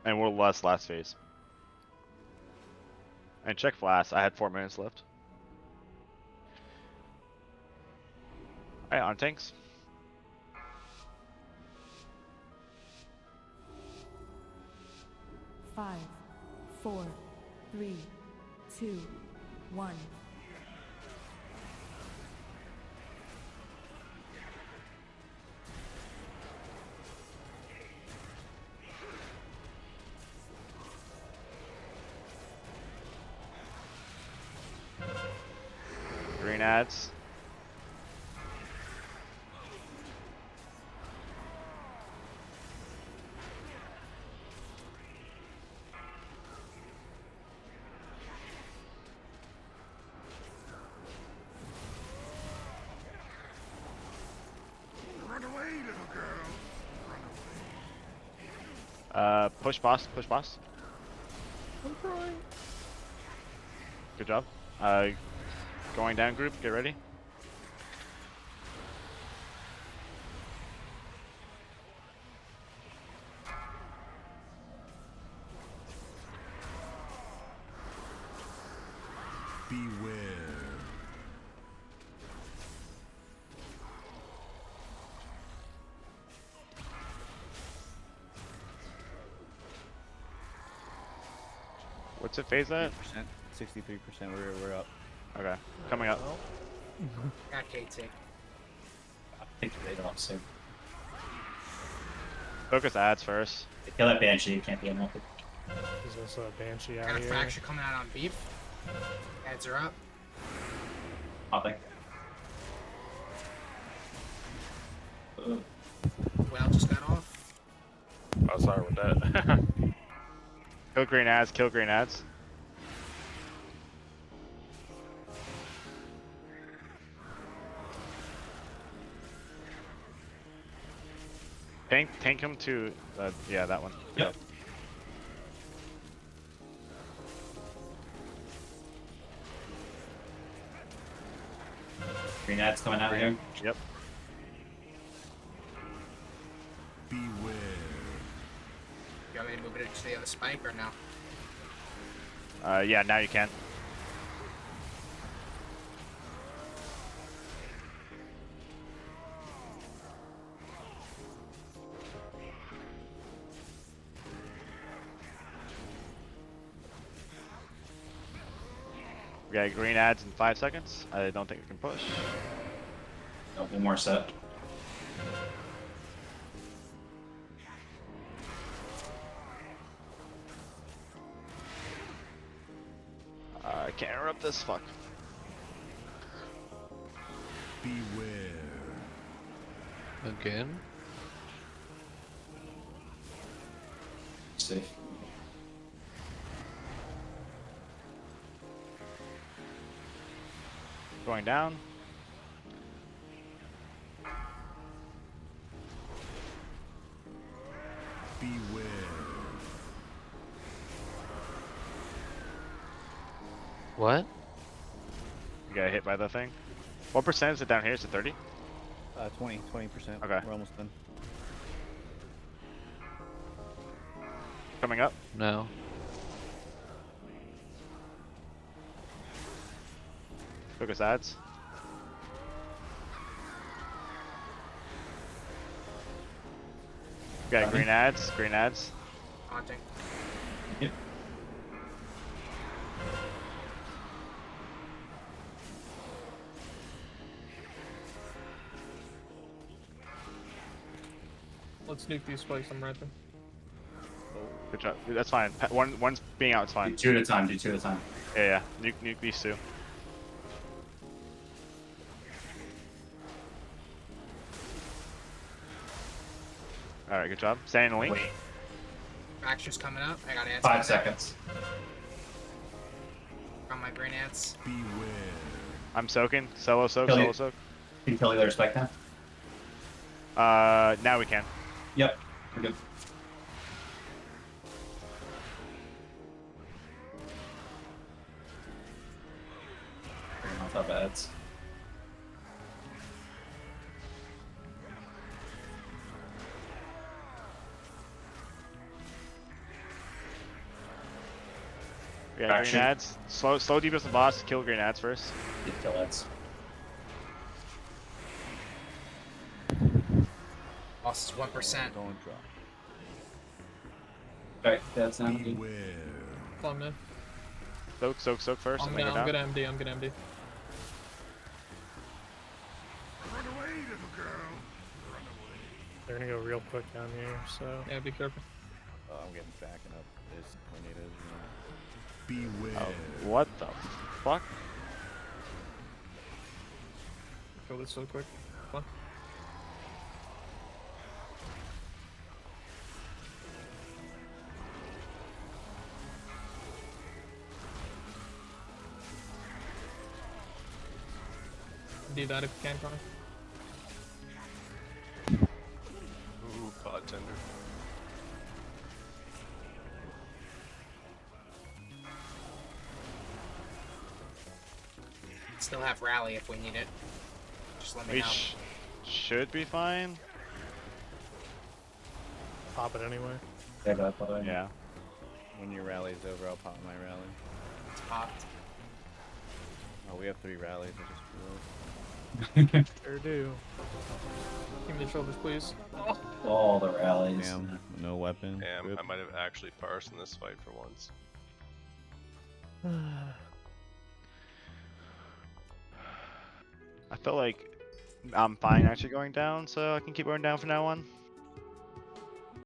And we're last phase. And check flash. I had 4 minutes left. Alright, on tanks. Five, 4, 3, 2, 1. Green ads. Run away, little girl. Push boss, push boss. I'm crying. Good job. Going down group, get ready. Beware. What's it phase at? 63%. We're up. Okay, coming up. Got KT. I think they don't soon. Focus ads first. Kill that banshee, you can't be unlucky. There's also a banshee Got out a here. fracture coming out on beef. Heads are up. Hopping. Well just got off. Oh, sorry with that. Kill green ads, kill green ads. Tank him to, yeah, that one. Yep. Green ad's coming out here. Yep. Beware. You want me to move it to the other spike or no? Yeah, now you can. We got green ads in 5 seconds. I don't think we can push. No, one more set. I can't interrupt this, fuck. Beware. Again? Safe. Going down. Beware. What? You got hit by the thing. What percent is it down here? Is it 30? 20%. Okay. We're almost done. Coming up. No. Focus ads. We got green ads, green ads. Haunting. Yep. Let's nuke these spikes. I'm right there. Good job. That's fine. One's being out, it's Do fine. 2 at a time, do 2 at a time. Yeah, yeah. Nuke these two. Alright, good job. Stay in the link. Wait, Fracture's coming up. I got ads. 5 seconds. On my green ads. Beware. I'm soaking. Solo soak, Kill solo you. soak. Can you kill the other spike now? Now we can. Yep, we're good. Bring on top ads. Yeah, Action. grenades. Slow debuff the boss. Kill grenades first. Get kill ads. Boss is 1%. Don't drop. Alright, that's now. Beware. Come on, man. Soak first. I'm And then gonna, go down. I'm gonna MD. I'm gonna MD. They're gonna go real quick down here, so yeah, be careful. Oh, I'm getting backing up. There's tornadoes. Beware. Oh, what the fuck? Kill this so quick. Come on. Do that if you can, Connor. Ooh, pod tender. Still have rally if we need it. Just let me We know. should be fine. Pop it anyway. Yeah, got that. Yeah. When your rally's over, I'll pop my rally. It's popped. Oh, we have 3 rallies. I just realized. Sure do. Give me the shoulders, please. Oh. All the rallies. Damn, no weapon. Damn, Rip. I might have actually parsed in this fight for once. I feel like I'm fine actually going down, so I can keep going down from now on.